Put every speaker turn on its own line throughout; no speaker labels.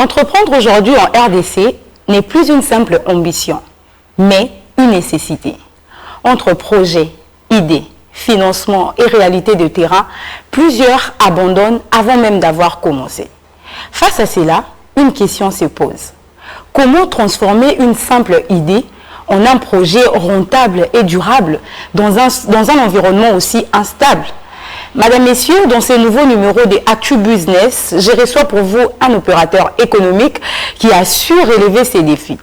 Entreprendre aujourd'hui en RDC n'est plus une simple ambition, mais une nécessité. Entre projets, idées, financement et réalité de terrain, plusieurs abandonnent avant même d'avoir commencé. Face à cela, une question se pose. Comment transformer une simple idée en un projet rentable et durable dans un environnement aussi instable? Madame, Messieurs, dans ce nouveau numéro de Actu Business, je reçois pour vous un opérateur économique qui a su relever ces défis.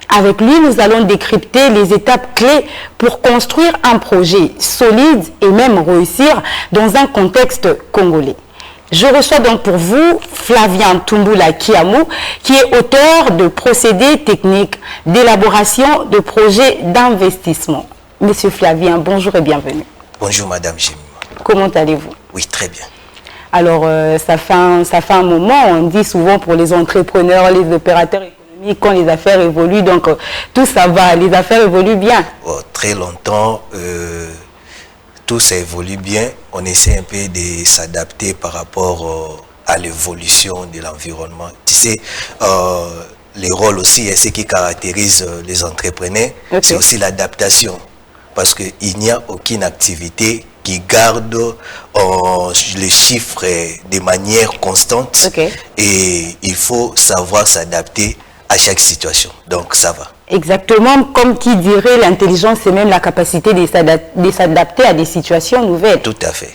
Avec lui, nous allons décrypter les étapes clés pour construire un projet solide et même réussir dans un contexte congolais. Je reçois donc pour vous Flavien Tumbula Kiamou, qui est auteur de procédés techniques d'élaboration de projets d'investissement. Monsieur Flavien, bonjour et bienvenue.
Bonjour Madame Jemima.
Comment allez-vous?
Oui, très bien.
Alors, ça fait un moment, on dit souvent pour les entrepreneurs, les opérateurs économiques, quand les affaires évoluent, donc tout ça va, les affaires évoluent bien.
Oh, très longtemps, tout ça évolue bien. On essaie un peu de s'adapter par rapport à l'évolution de l'environnement. Tu sais, les rôles aussi, et ce qui caractérise les entrepreneurs, okay, c'est aussi l'adaptation. Parce qu'il n'y a aucune activité qui garde les chiffres de manière constante, okay, et il faut savoir s'adapter à chaque situation. Donc ça va.
Exactement, comme qui dirait, l'intelligence, c'est même la capacité de s'adapter à des situations nouvelles.
Tout à fait.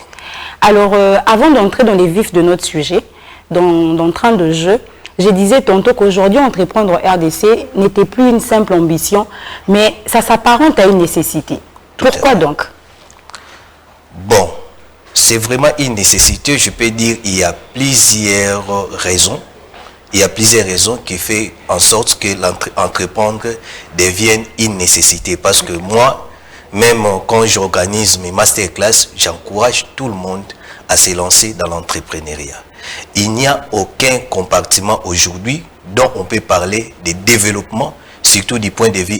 Alors, avant d'entrer dans les vifs de notre sujet, dans le train de jeu, je disais tantôt qu'aujourd'hui, entreprendre RDC n'était plus une simple ambition, mais ça s'apparente à une nécessité. Pourquoi donc?
Bon, c'est vraiment une nécessité. Je peux dire qu'il y a plusieurs raisons. Il y a plusieurs raisons qui font en sorte que l'entreprendre devienne une nécessité. Parce que moi, même quand j'organise mes masterclass, j'encourage tout le monde à se lancer dans l'entrepreneuriat. Il n'y a aucun compartiment aujourd'hui dont on peut parler de développement, surtout du point de vue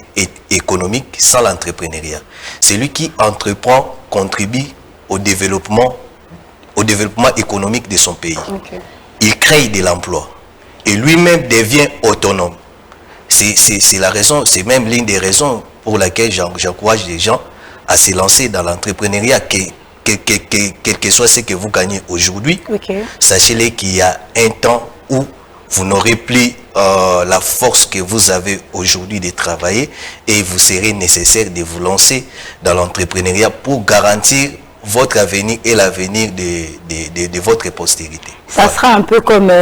économique, sans l'entrepreneuriat. Celui qui entreprend contribue au développement économique de son pays. Okay. Il crée de l'emploi et lui-même devient autonome. C'est la raison, c'est même l'une des raisons pour laquelle j'encourage les gens à se lancer dans l'entrepreneuriat, quel que soit ce que vous gagnez aujourd'hui. Okay. Sachez-le qu'il y a un temps où vous n'aurez plus la force que vous avez aujourd'hui de travailler et vous serez nécessaire de vous lancer dans l'entrepreneuriat pour garantir votre avenir et l'avenir de votre postérité.
Ça sera un peu comme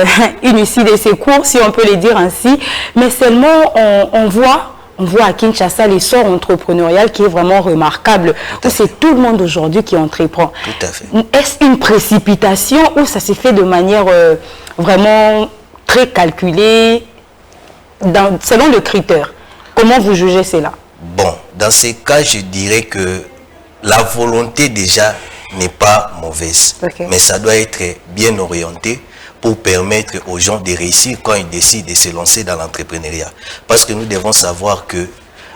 une issue de secours, si on peut le dire ainsi, mais seulement on voit à Kinshasa l'essor entrepreneurial qui est vraiment remarquable, où c'est tout le monde aujourd'hui qui entreprend.
Tout à fait.
Est-ce une précipitation ou ça s'est fait de manière vraiment très calculée, selon le critère? Comment vous jugez cela?
Bon, dans ces cas, je dirais que la volonté déjà n'est pas mauvaise, okay, mais ça doit être bien orienté pour permettre aux gens de réussir quand ils décident de se lancer dans l'entrepreneuriat. Parce que nous devons savoir que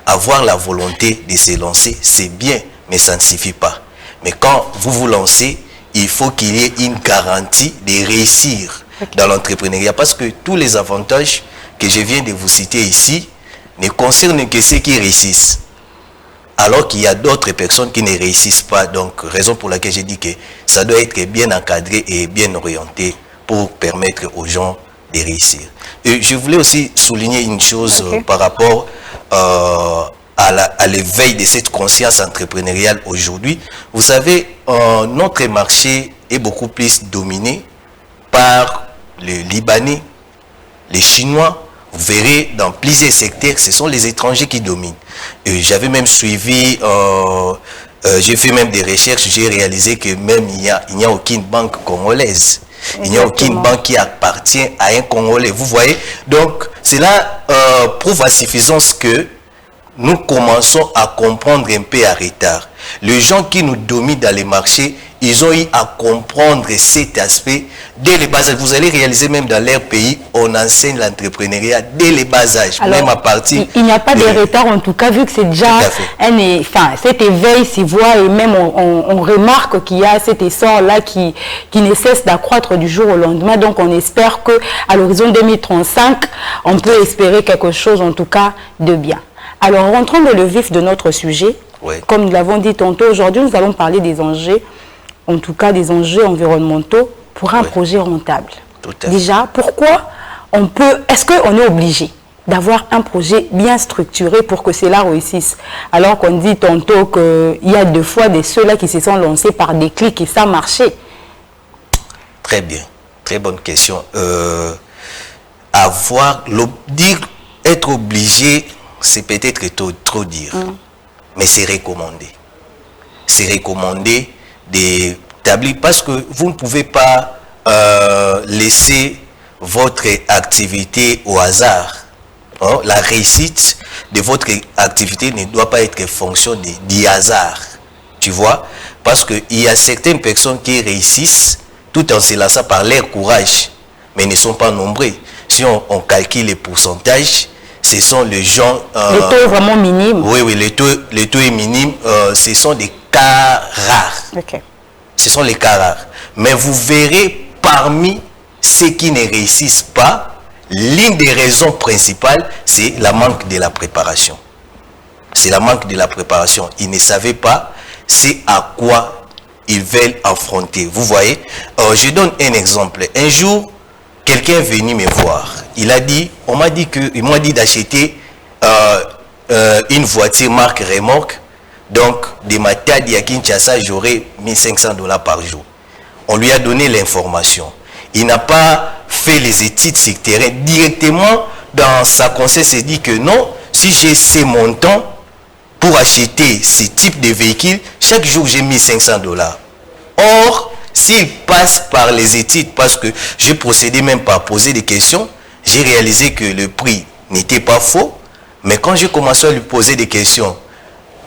avoir la volonté de se lancer, c'est bien, mais ça ne suffit pas. Mais quand vous vous lancez, il faut qu'il y ait une garantie de réussir, okay, dans l'entrepreneuriat. Parce que tous les avantages que je viens de vous citer ici ne concernent que ceux qui réussissent. Alors qu'il y a d'autres personnes qui ne réussissent pas. Donc, raison pour laquelle j'ai dit que ça doit être bien encadré et bien orienté pour permettre aux gens de réussir. Et je voulais aussi souligner une chose, okay, par rapport à l'éveil de cette conscience entrepreneuriale aujourd'hui. Vous savez, notre marché est beaucoup plus dominé par les Libanais, les Chinois. Vous verrez, dans plusieurs secteurs, ce sont les étrangers qui dominent. J'avais même suivi, j'ai fait même des recherches, j'ai réalisé que même il n'y a aucune banque congolaise. Il n'y a aucune banque qui appartient à un Congolais. Vous voyez? Donc, cela prouve à suffisance que nous commençons à comprendre un peu à retard. Les gens qui nous dominent dans les marchés, ils ont eu à comprendre cet aspect dès les bas âges. Vous allez réaliser même dans leur pays, on enseigne l'entrepreneuriat dès les bas âges, même à partir...
Il n'y a pas de retard en tout cas, vu que c'est déjà cet éveil s'y voit et même on remarque qu'il y a cet essor-là qui ne cesse d'accroître du jour au lendemain. Donc on espère qu'à l'horizon 2035, on peut espérer quelque chose en tout cas de bien. Alors rentrons dans le vif de notre sujet.
Oui.
Comme nous l'avons dit tantôt, aujourd'hui nous allons parler des enjeux, en tout cas des enjeux environnementaux pour un projet rentable. Déjà, pourquoi est-ce qu'on est obligé d'avoir un projet bien structuré pour que cela réussisse? Alors qu'on dit tantôt qu'il y a deux fois ceux-là qui se sont lancés par des clics et ça marchait.
Très bien, très bonne question. Être obligé, c'est peut-être trop dire, mais c'est recommandé. C'est recommandé d'établir parce que vous ne pouvez pas laisser votre activité au hasard. Hein? La réussite de votre activité ne doit pas être fonction du hasard. Tu vois? Parce qu'il y a certaines personnes qui réussissent tout en se lançant par leur courage, mais ne sont pas nombreux. Si on calcule les pourcentages, ce sont les gens...
le taux est vraiment minime.
Oui, le taux est minime. Ce sont des cas rares.
Okay.
Ce sont les cas rares. Mais vous verrez, parmi ceux qui ne réussissent pas, l'une des raisons principales, c'est la manque de la préparation. C'est la manque de la préparation. Ils ne savaient pas c'est à quoi ils veulent affronter. Vous voyez, je donne un exemple. Un jour, quelqu'un est venu me voir. Il m'a dit d'acheter une voiture marque remorque. Donc, de Matadi à Kinshasa, j'aurai $1 500 par jour. On lui a donné l'information. Il n'a pas fait les études sur terrain. Directement, dans sa conscience, il dit que non, si j'ai ces montants pour acheter ce type de véhicule, chaque jour j'ai $1 500. Or, s'il passe par les études, parce que j'ai procédé même par poser des questions, j'ai réalisé que le prix n'était pas faux, mais quand j'ai commencé à lui poser des questions,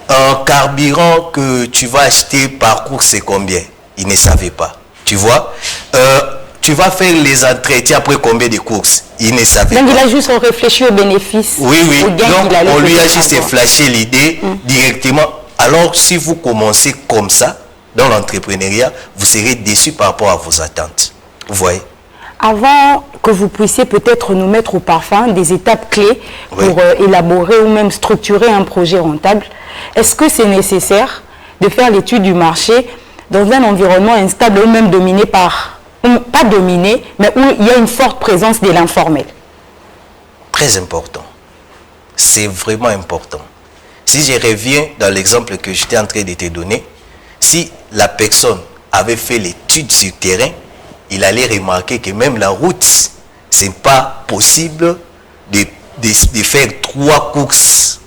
un carburant que tu vas acheter par course, c'est combien? Il ne savait pas. Tu vois, tu vas faire les entretiens après combien de courses? Il ne savait pas.
Donc il a juste réfléchi aux bénéfices.
Oui. Donc on lui a juste flashé l'idée directement. Alors si vous commencez comme ça, dans l'entrepreneuriat, vous serez déçu par rapport à vos attentes. Vous voyez?
Avant que vous puissiez peut-être nous mettre au parfum des étapes clés pour élaborer ou même structurer un projet rentable, est-ce que c'est nécessaire de faire l'étude du marché dans un environnement instable ou même dominé par, pas dominé, mais où il y a une forte présence de l'informel?
Très important. C'est vraiment important. Si je reviens dans l'exemple que j'étais en train de te donner, si la personne avait fait l'étude sur terrain, il allait remarquer que même la route, ce n'est pas possible de faire 3 courses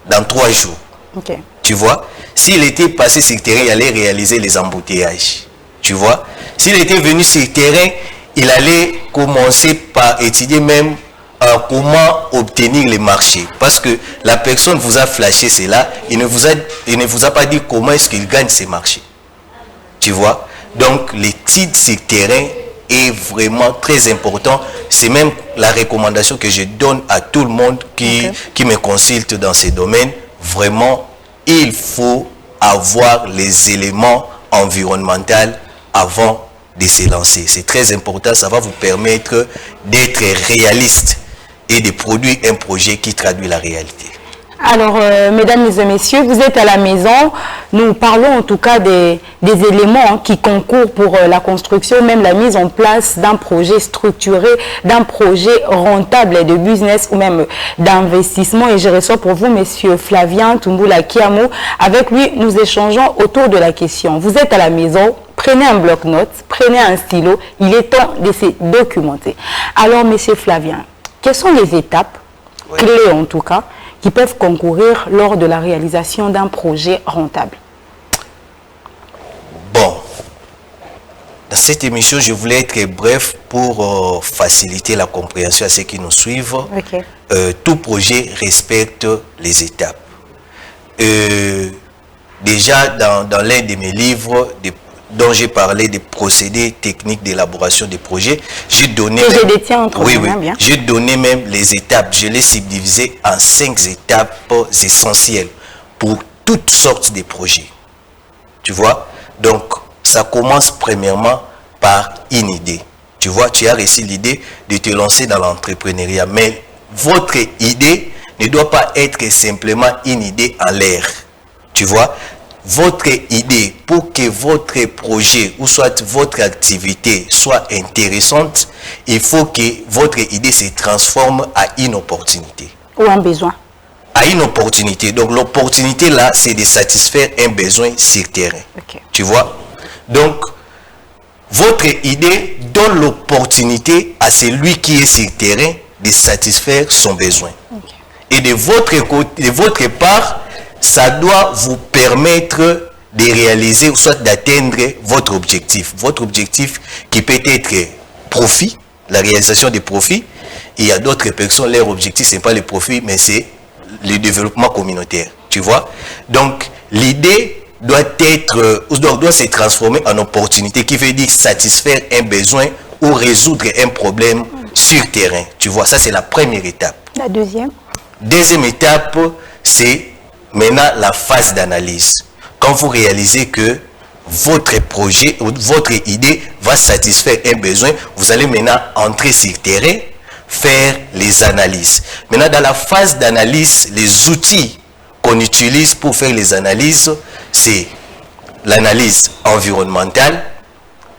dans 3 jours.
Okay.
Tu vois, s'il était passé sur le terrain, il allait réaliser les embouteillages. Tu vois, s'il était venu sur le terrain, il allait commencer par étudier même comment obtenir les marchés. Parce que la personne vous a flashé cela, il ne vous a pas dit comment est-ce qu'il gagne ces marchés. Tu vois, donc l'étude sur le terrain est vraiment très important. C'est même la recommandation que je donne à tout le monde qui me consulte dans ces domaines. Vraiment, il faut avoir les éléments environnementaux avant de se lancer. C'est très important, ça va vous permettre d'être réaliste et de produire un projet qui traduit la réalité.
Alors, mesdames et messieurs, vous êtes à la maison. Nous parlons en tout cas des éléments qui concourent pour la construction, même la mise en place d'un projet structuré, d'un projet rentable de business ou même d'investissement. Et je reçois pour vous, monsieur Flavien Tumbula Kiamou. Avec lui, nous échangeons autour de la question. Vous êtes à la maison, prenez un bloc-notes, prenez un stylo. Il est temps de se documenter. Alors, monsieur Flavien, quelles sont les étapes, clés en tout cas, qui peuvent concourir lors de la réalisation d'un projet rentable?
Bon, dans cette émission, je voulais être bref pour faciliter la compréhension à ceux qui nous suivent. Tout projet respecte les étapes. déjà dans l'un de mes livres dont j'ai parlé des procédés techniques d'élaboration des projets, j'ai donné...
je détiens entre
oui,
bien.
J'ai donné même les étapes. Je les subdivisé en 5 étapes essentielles pour toutes sortes de projets. Tu vois? Donc, ça commence premièrement par une idée. Tu vois, tu as reçu l'idée de te lancer dans l'entrepreneuriat. Mais votre idée ne doit pas être simplement une idée en l'air. Tu vois? Votre idée, pour que votre projet ou soit votre activité soit intéressante, il faut que votre idée se transforme à une opportunité.
Ou un besoin.
À une opportunité. Donc l'opportunité là, c'est de satisfaire un besoin sur terrain.
Okay.
Tu vois? Donc, votre idée donne l'opportunité à celui qui est sur terrain de satisfaire son besoin. Okay. Et de votre part, ça doit vous permettre de réaliser ou soit d'atteindre votre objectif. Votre objectif qui peut être profit, la réalisation des profits. Il y a d'autres personnes, leur objectif, ce n'est pas le profit, mais c'est le développement communautaire. Tu vois? Donc, l'idée doit se transformer en opportunité, qui veut dire satisfaire un besoin ou résoudre un problème sur terrain. Tu vois, ça c'est la première étape.
La deuxième?
Deuxième étape, c'est maintenant la phase d'analyse. Quand vous réalisez que votre projet ou votre idée va satisfaire un besoin, vous allez maintenant entrer sur le terrain, faire les analyses. Maintenant, dans la phase d'analyse, les outils qu'on utilise pour faire les analyses, c'est l'analyse environnementale.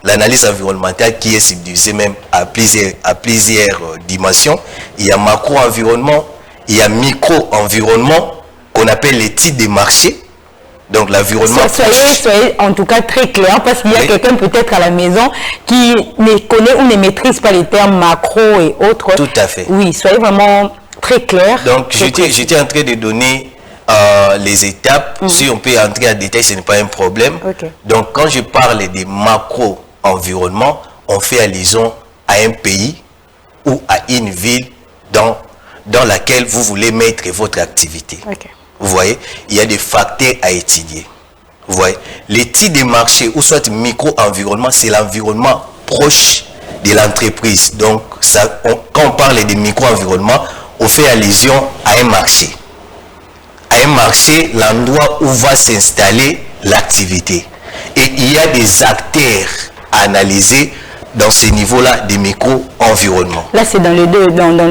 L'analyse environnementale qui est subdivisée même à plusieurs dimensions. Il y a macro-environnement, il y a micro-environnement, qu'on appelle l'étude des marchés. Donc l'environnement...
Soyez en tout cas très clair, parce qu'il y a quelqu'un peut-être à la maison qui ne connaît ou ne maîtrise pas les termes macro et autres.
Tout à fait.
Oui, soyez vraiment très clair.
Donc j'étais en train de donner les étapes. Si on peut entrer en détail, ce n'est pas un problème.
Okay.
Donc quand je parle des macro-environnements, on fait allusion à un pays ou à une ville dans laquelle vous voulez mettre votre activité.
Okay.
Vous voyez, il y a des facteurs à étudier. Vous voyez, l'étude des marchés ou soit micro-environnement, c'est l'environnement proche de l'entreprise. Donc, quand on parle de micro-environnement, on fait allusion à un marché. À un marché, l'endroit où va s'installer l'activité. Et il y a des acteurs à analyser dans ce niveau-là de micro-environnement.
Là, c'est dans le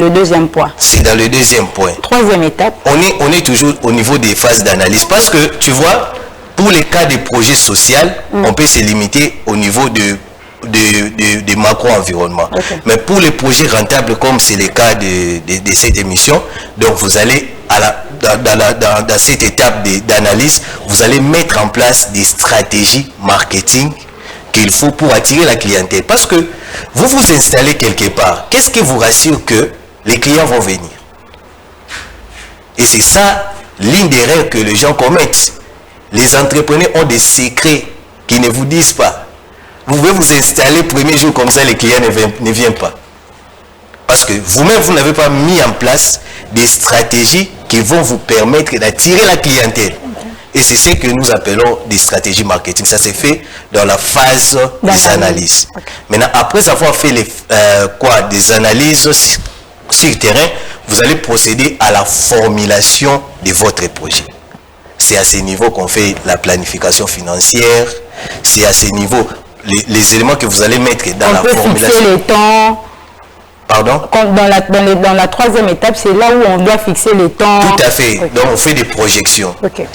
deuxième point.
C'est dans le deuxième point.
Troisième étape.
On est toujours au niveau des phases d'analyse. Parce que, tu vois, pour les cas de projets sociaux, on peut se limiter au niveau de macro-environnement. Okay. Mais pour les projets rentables, comme c'est le cas de cette émission, donc vous allez, dans cette étape d'analyse, vous allez mettre en place des stratégies marketing qu'il faut pour attirer la clientèle. Parce que vous vous installez quelque part, qu'est-ce qui vous rassure que les clients vont venir? Et c'est ça l'une des erreurs que les gens commettent. Les entrepreneurs ont des secrets qui ne vous disent pas. Vous pouvez vous installer le premier jour comme ça, les clients ne viennent pas. Parce que vous-même, vous n'avez pas mis en place des stratégies qui vont vous permettre d'attirer la clientèle. Et c'est ce que nous appelons des stratégies marketing. Ça s'est fait dans la phase des analyses. Okay. Maintenant, après avoir fait des analyses sur le terrain, vous allez procéder à la formulation de votre projet. C'est à ce niveau qu'on fait la planification financière. C'est à ce niveau, les éléments que vous allez mettre dans la formulation.
Fixer les temps.
Pardon?
Dans la troisième étape, c'est là où on doit fixer les temps.
Tout à fait. Okay. Donc, on fait des projections.
Okay.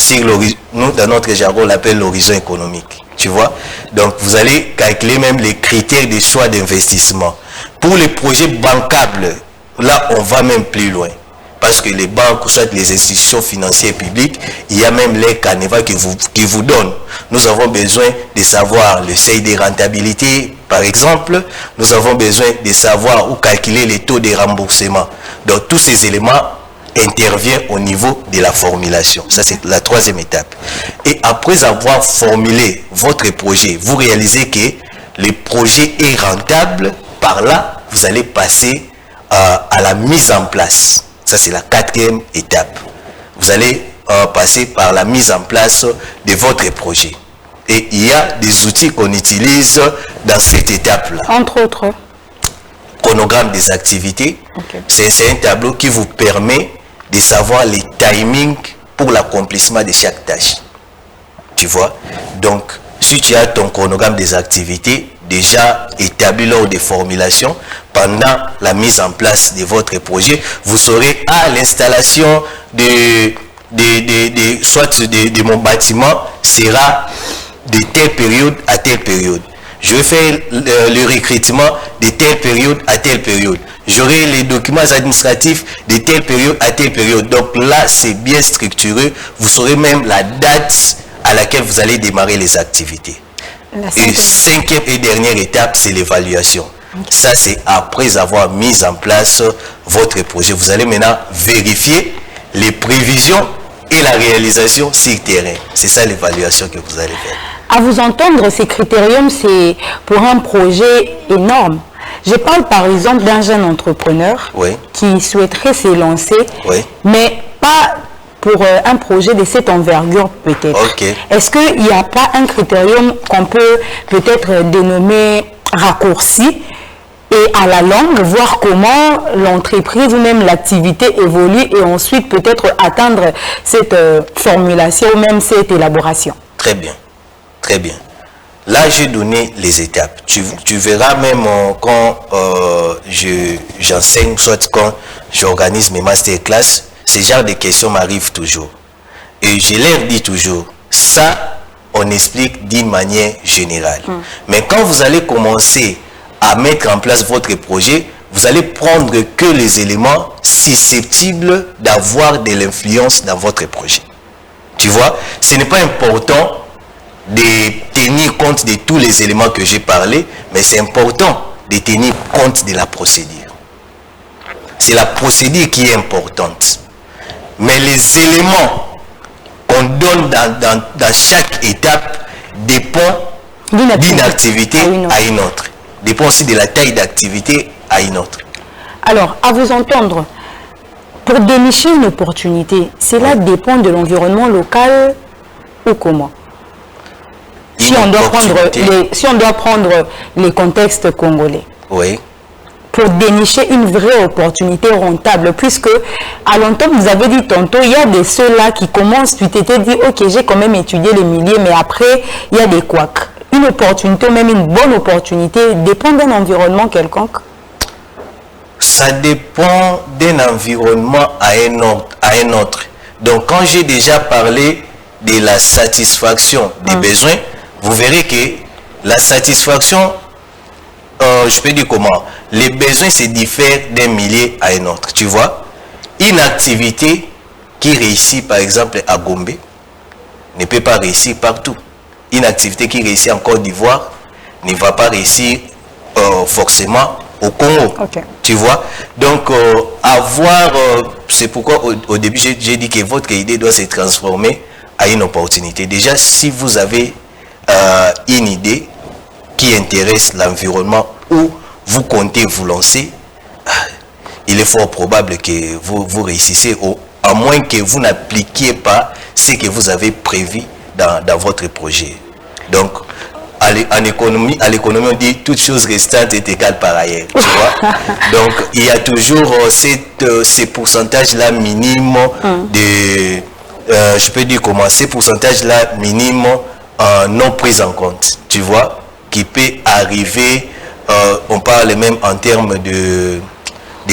Nous, dans notre jargon, on l'appelle l'horizon économique. Tu vois? Donc, vous allez calculer même les critères de choix d'investissement. Pour les projets bancables, là, on va même plus loin. Parce que les banques, ou soit les institutions financières publiques, il y a même les canevas qui vous donnent. Nous avons besoin de savoir le seuil de rentabilité, par exemple. Nous avons besoin de savoir où calculer les taux de remboursement. Donc, tous ces éléments interviennent au niveau de la formulation. Ça, c'est la troisième étape. Et après avoir formulé votre projet, vous réalisez que le projet est rentable. Par là, vous allez passer à la mise en place. Ça, c'est la quatrième étape. Vous allez passer par la mise en place de votre projet. Et il y a des outils qu'on utilise dans cette étape-là.
Entre autres.
Chronogramme des activités. Okay. C'est un tableau qui vous permet de savoir les timings pour l'accomplissement de chaque tâche. Tu vois? Donc, si tu as ton chronogramme des activités déjà établi lors des formulations, pendant la mise en place de votre projet, vous saurez à l'installation de mon bâtiment sera de telle période à telle période. Je vais faire le recrutement de telle période à telle période. J'aurai les documents administratifs de telle période à telle période. Donc là, c'est bien structuré. Vous saurez même la date à laquelle vous allez démarrer les activités. Et cinquième et dernière étape, c'est l'évaluation. Okay. Ça, c'est après avoir mis en place votre projet. Vous allez maintenant vérifier les prévisions et la réalisation sur terrain. C'est ça l'évaluation que vous allez faire.
À vous entendre, ces critériums, c'est pour un projet énorme. Je parle par exemple d'un jeune entrepreneur qui souhaiterait se lancer, mais pas pour un projet de cette envergure peut-être. Est-ce qu'il n'y a pas un critérium qu'on peut peut-être dénommer raccourci et à la longue, voir comment l'entreprise ou même l'activité évolue et ensuite peut-être atteindre cette formulation ou même cette élaboration?
Très bien, très bien. Là, j'ai donné les étapes. Tu verras même quand j'enseigne, soit quand j'organise mes masterclass, ce genre de questions m'arrivent toujours. Et je leur dis toujours, ça, on explique d'une manière générale. Mais quand vous allez commencer à mettre en place votre projet, vous allez prendre que les éléments susceptibles d'avoir de l'influence dans votre projet. Tu vois, ce n'est pas important de tenir compte de tous les éléments que j'ai parlé, mais c'est important de tenir compte de la procédure. C'est la procédure qui est importante. Mais les éléments qu'on donne dans chaque étape dépendent d'une activité à une autre. Dépend aussi de la taille d'activité à une autre.
Alors, à vous entendre, pour dénicher une opportunité, cela dépend de l'environnement local ou comment? Si on doit prendre les contextes congolais.
Oui.
Pour dénicher une vraie opportunité rentable, puisque à longtemps, vous avez dit tantôt, il y a des ceux-là qui commencent, tu t'étais dit, ok, j'ai quand même étudié les milieux, mais après, il y a des couacs. Une opportunité, même une bonne opportunité, dépend d'un environnement quelconque?
Ça dépend d'un environnement à un autre. Donc, quand j'ai déjà parlé de la satisfaction des besoins, vous verrez que la satisfaction, je peux dire comment, les besoins se diffèrent d'un milieu à un autre. Tu vois, une activité qui réussit par exemple à Gombe ne peut pas réussir partout. Une activité qui réussit en Côte d'Ivoire ne va pas réussir forcément au Congo. Tu vois, donc c'est pourquoi au début j'ai dit que votre idée doit se transformer à une opportunité. Déjà, si vous avez une idée qui intéresse l'environnement où vous comptez vous lancer, il est fort probable que vous réussissez, à moins que vous n'appliquiez pas ce que vous avez prévu dans votre projet. Donc, à l'économie, on dit toute chose restante est égale par ailleurs. Tu vois? Donc, il y a toujours ces pourcentages-là minimes de, je peux dire comment, ces pourcentages-là minimes non pris en compte. Tu vois? Qui peut arriver, on parle même en termes de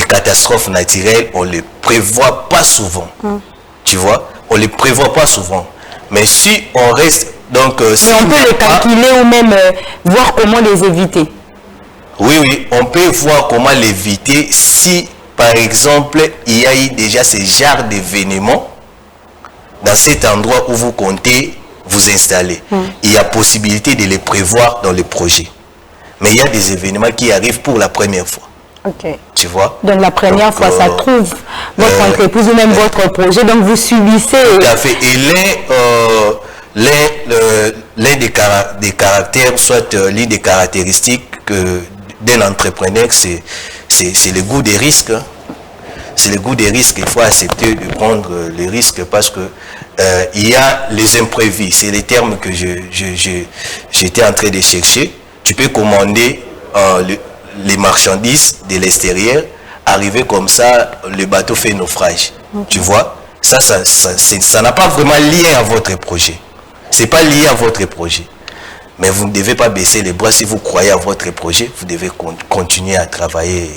catastrophes naturelles, on ne les prévoit pas souvent. Tu vois? On ne les prévoit pas souvent. Mais si on reste... Donc, si
on peut les calculer ou même voir comment les éviter.
Oui, on peut voir comment l'éviter si, par exemple, il y a eu déjà ce genre d'événements dans cet endroit où vous comptez vous installer. Il y a possibilité de les prévoir dans le projet. Mais il y a des événements qui arrivent pour la première fois. Tu vois?
Donc la première fois, ça trouve votre entreprise ou même votre projet. Donc vous subissez...
Tout à fait. Et l'un des caractères, soit l'une des caractéristiques d'un entrepreneur, c'est le goût des risques. c'est le goût des risques. Il faut accepter de prendre les risques parce que il y a les imprévus. C'est les termes que j'étais en train de chercher. Tu peux commander les marchandises de l'extérieur, arriver comme ça, le bateau fait naufrage. Okay. Tu vois, ça n'a pas vraiment lien à votre projet. C'est pas lié à votre projet. Mais vous ne devez pas baisser les bras. Si vous croyez à votre projet, vous devez continuer à travailler.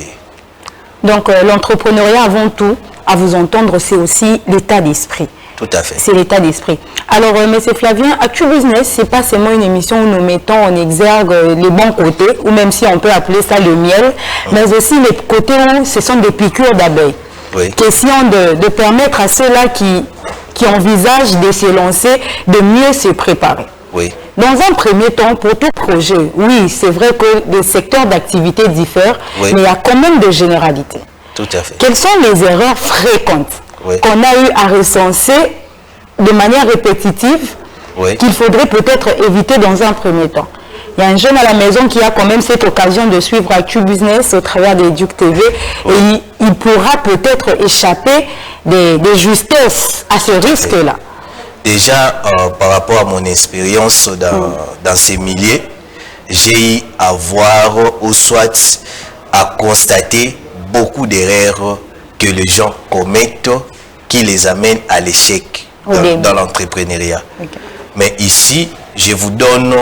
Donc l'entrepreneuriat, avant tout, à vous entendre, c'est aussi l'état d'esprit.
Tout à fait.
C'est l'état d'esprit. Alors, M. Flavien, ActuBusiness, c'est pas seulement une émission où nous mettons en exergue les bons côtés, ou même si on peut appeler ça le miel, mais aussi les côtés où ce sont des piqûres d'abeilles.
Oui.
Question de permettre à ceux-là qui envisagent de se lancer, de mieux se préparer.
Oui.
Dans un premier temps, pour tout projet, oui, c'est vrai que les secteurs d'activité diffèrent, mais il y a quand même des généralités.
Tout à fait.
Quelles sont les erreurs fréquentes qu'on a eu à recenser de manière répétitive qu'il faudrait peut-être éviter dans un premier temps? Il y a un jeune à la maison qui a quand même cette occasion de suivre ActuBusiness au travers des Duc TV et il pourra peut-être échapper des justesses à ce risque-là.
Déjà, par rapport à mon expérience dans ces milieux, j'ai eu à voir ou soit à constater beaucoup d'erreurs que les gens commettent qui les amènent à l'échec dans l'entrepreneuriat. Okay. Mais ici, je vous donne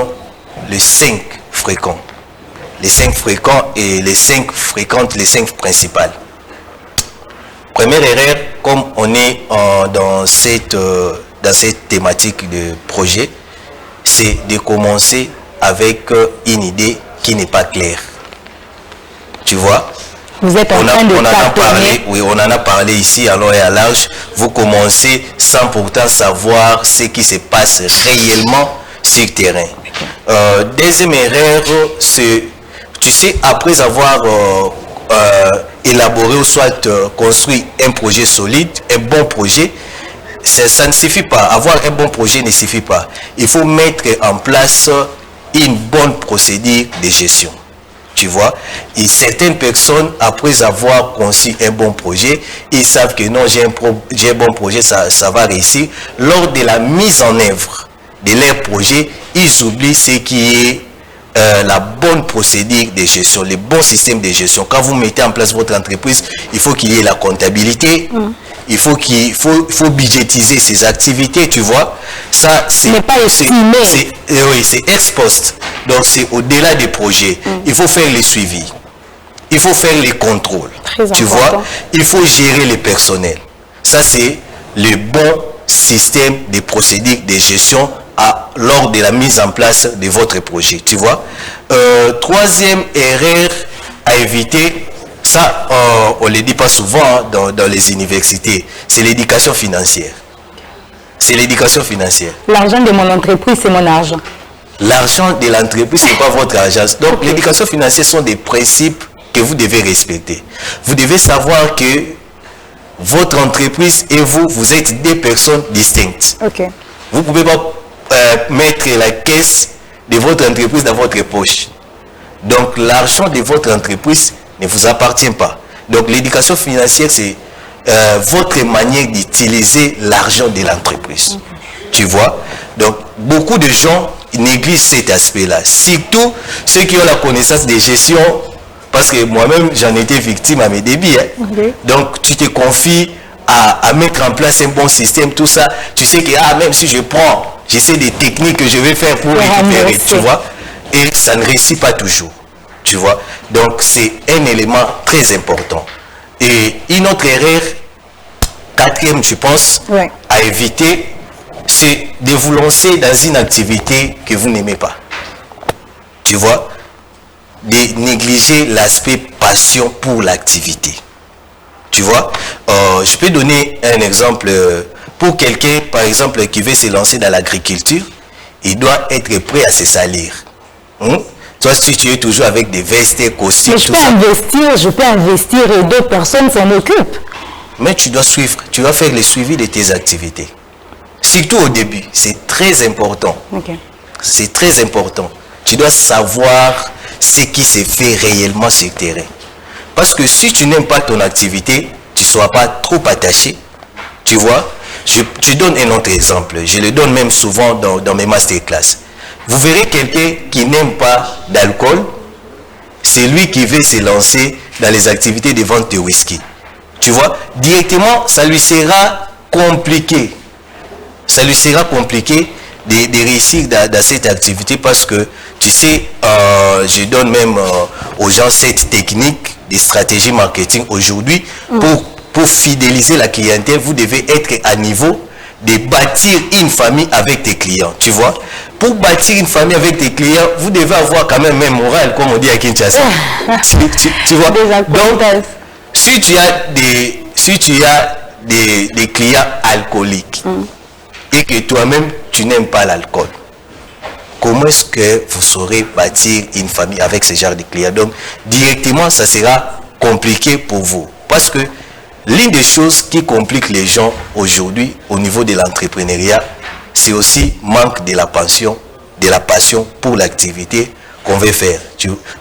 les 5 fréquents. Les 5 fréquents et les 5 fréquentes, les 5 principales. Première erreur, comme on est dans cette thématique de projet, c'est de commencer avec une idée qui n'est pas claire. Tu vois?
Vous êtes en train de
parler, oui, on en a parlé ici à long et à large. Vous commencez sans pourtant savoir ce qui se passe réellement sur le terrain. Deuxième erreur, c'est, tu sais, après avoir élaboré ou soit construit un projet solide, un bon projet, ça ne suffit pas. Avoir un bon projet ne suffit pas. Il faut mettre en place une bonne procédure de gestion. Tu vois, et certaines personnes, après avoir conçu un bon projet, ils savent que non, j'ai un bon projet, ça va réussir. Lors de la mise en œuvre de leur projet, ils oublient ce qui est la bonne procédure de gestion, le bon système de gestion. Quand vous mettez en place votre entreprise, il faut qu'il y ait la comptabilité, il faut budgétiser ses activités, tu vois. Ça, c'est
pas estimé.
Oui, c'est ex post. Donc, c'est au-delà des projets. Il faut faire les suivis. Il faut faire les contrôles. Tu vois, il faut gérer les personnels. Ça, c'est le bon système de procédures de gestion lors de la mise en place de votre projet. Tu vois. Troisième erreur à éviter, ça, on ne le dit pas souvent dans les universités, c'est l'éducation financière. C'est l'éducation financière.
L'argent de mon entreprise, c'est mon argent.
L'argent de l'entreprise, ce n'est pas votre argent. Donc, l'éducation financière sont des principes que vous devez respecter. Vous devez savoir que votre entreprise et vous, vous êtes des personnes distinctes. Vous ne pouvez pas mettre la caisse de votre entreprise dans votre poche. Donc, l'argent de votre entreprise ne vous appartient pas. Donc, l'éducation financière, c'est votre manière d'utiliser l'argent de l'entreprise. Tu vois? Donc, beaucoup de gens négligent cet aspect-là. Surtout ceux qui ont la connaissance de gestion, parce que moi-même, j'en étais victime à mes débuts. Donc, tu te confies à mettre en place un bon système, tout ça. Tu sais que même si j'essaie des techniques que je vais faire pour récupérer, tu vois, et ça ne réussit pas toujours. Tu vois? Donc, c'est un élément très important. Et une autre erreur, quatrième, je pense, à éviter, c'est de vous lancer dans une activité que vous n'aimez pas. Tu vois? De négliger l'aspect passion pour l'activité. Tu vois? Je peux donner un exemple. Pour quelqu'un, par exemple, qui veut se lancer dans l'agriculture, il doit être prêt à se salir. Toi, si tu es toujours avec des vestes, costumes,
mais je peux investir et d'autres personnes s'en occupent.
Mais tu dois suivre, tu dois faire le suivi de tes activités. Surtout au début, c'est très important. C'est très important. Tu dois savoir ce qui se fait réellement sur le terrain. Parce que si tu n'aimes pas ton activité, tu sois pas trop attaché. Tu vois, je donne un autre exemple. Je le donne même souvent dans mes masterclass. Vous verrez quelqu'un qui n'aime pas d'alcool, c'est lui qui veut se lancer dans les activités de vente de whisky. Tu vois, directement, ça lui sera compliqué. Ça lui sera compliqué de réussir dans cette activité parce que, tu sais, je donne même aux gens cette technique de stratégie marketing aujourd'hui. Pour fidéliser la clientèle, vous devez être à niveau de bâtir une famille avec tes clients, tu vois. Pour bâtir une famille avec tes clients, vous devez avoir quand même un moral, comme on dit à Kinshasa. tu vois. Donc, si tu as des clients alcooliques et que toi-même, tu n'aimes pas l'alcool, comment est-ce que vous saurez bâtir une famille avec ce genre de clients? Donc, directement, ça sera compliqué pour vous. Parce que l'une des choses qui complique les gens aujourd'hui au niveau de l'entrepreneuriat, c'est aussi manque de la passion pour l'activité qu'on veut faire.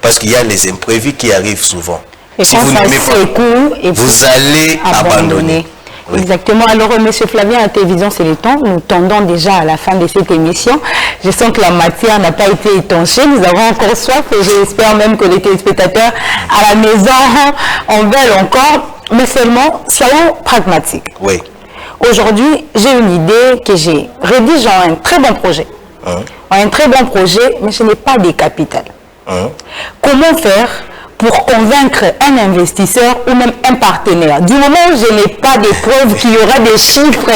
Parce qu'il y a les imprévus qui arrivent souvent.
Et si vous n'aimez pas,
vous allez abandonner.
Oui. Exactement. Alors, M. Flavien, à télévision, c'est le temps. Nous tendons déjà à la fin de cette émission. Je sens que la matière n'a pas été étanchée. Nous avons encore soif et j'espère même que les téléspectateurs à la maison en veulent encore. Mais seulement, soyons pragmatiques.
Oui.
Aujourd'hui, j'ai une idée que j'ai rédige un très bon projet. Un très bon projet, mais je n'ai pas de capital. Comment faire pour convaincre un investisseur ou même un partenaire? Du moment où je n'ai pas de preuves qu'il y aura des chiffres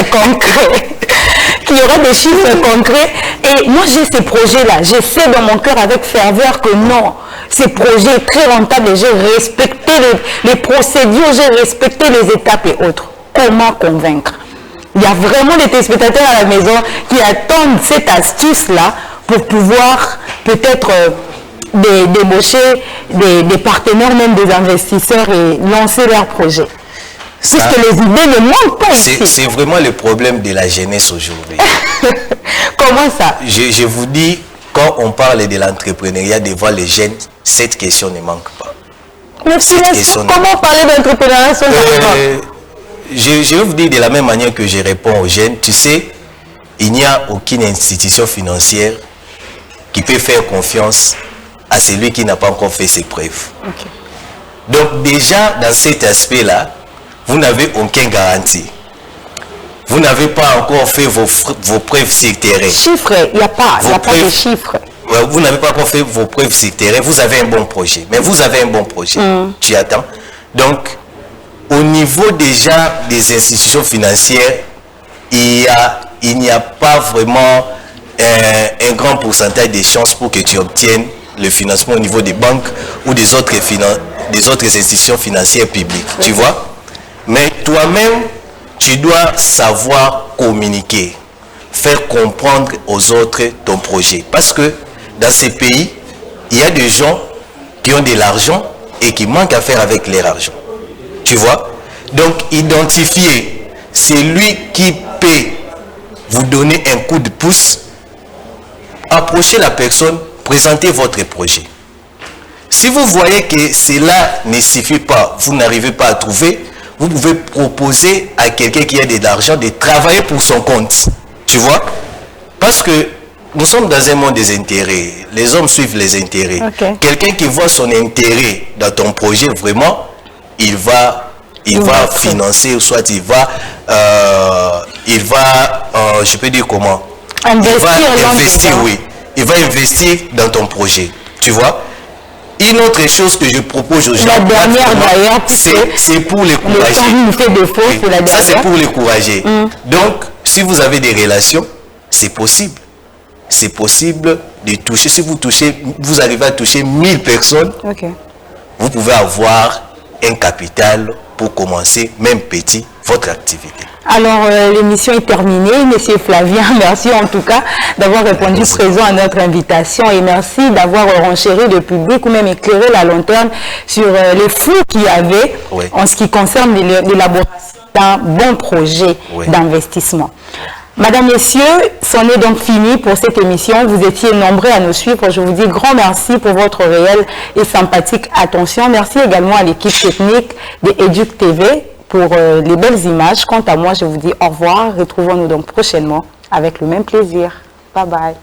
concrets, et moi j'ai ces projets-là, je sais dans mon cœur avec ferveur que non, ces projets très rentables, j'ai respecté les procédures, j'ai respecté les étapes et autres. Comment convaincre? Il y a vraiment des téléspectateurs à la maison qui attendent cette astuce-là pour pouvoir peut-être débaucher des partenaires, même des investisseurs et lancer leurs projets. Parce que les idées ne manquent pas ici.
C'est vraiment le problème de la jeunesse aujourd'hui.
Comment ça?
Je vous dis, quand on parle de l'entrepreneuriat devant les jeunes, cette question ne manque pas.
Mais comment parler d'entrepreneuriat sans
je vais vous dire de la même manière que je réponds aux jeunes. Tu sais, il n'y a aucune institution financière qui peut faire confiance à celui qui n'a pas encore fait ses preuves.
Okay.
Donc déjà, dans cet aspect-là, vous n'avez aucune garantie. Vous n'avez pas encore fait vos preuves sur terrain.
Chiffres, il n'y a pas de chiffres.
Vous n'avez pas encore fait vos preuves sur terrain. Vous avez un bon projet. Mais vous avez un bon projet. Tu attends. Donc, au niveau déjà des institutions financières, il n'y a pas vraiment un grand pourcentage de chances pour que tu obtiennes le financement au niveau des banques ou des autres institutions financières publiques. Oui. Tu vois? Mais toi-même, tu dois savoir communiquer, faire comprendre aux autres ton projet. Parce que dans ces pays, il y a des gens qui ont de l'argent et qui manquent à faire avec leur argent. Tu vois? Donc, identifier celui qui peut vous donner un coup de pouce, approchez la personne, présentez votre projet. Si vous voyez que cela ne suffit pas, vous n'arrivez pas à trouver, vous pouvez proposer à quelqu'un qui a de l'argent de travailler pour son compte. Tu vois? Parce que nous sommes dans un monde des intérêts. Les hommes suivent les intérêts. Okay. Quelqu'un qui voit son intérêt dans ton projet, vraiment, il va financer, soit il va, je peux dire comment? Investir, oui. Il va investir dans ton projet. Tu vois? Une autre chose que je propose aux gens,
la dernière d'ailleurs,
c'est pour les courager. Ça, c'est pour les courager. Donc, si vous avez des relations, c'est possible. C'est possible de toucher. Si vous arrivez à toucher 1000 personnes, vous pouvez avoir un capital pour commencer, même petit, votre activité.
Alors, l'émission est terminée. Monsieur Flavien, merci en tout cas d'avoir répondu présent à notre invitation et merci d'avoir renchéri le public ou même éclairé la lanterne sur les flous qu'il y avait en ce qui concerne l'élaboration d'un bon projet d'investissement. Madame, Messieurs, c'en est donc fini pour cette émission. Vous étiez nombreux à nous suivre. Je vous dis grand merci pour votre réelle et sympathique attention. Merci également à l'équipe technique de Educ TV pour les belles images. Quant à moi, je vous dis au revoir. Retrouvons-nous donc prochainement avec le même plaisir. Bye bye.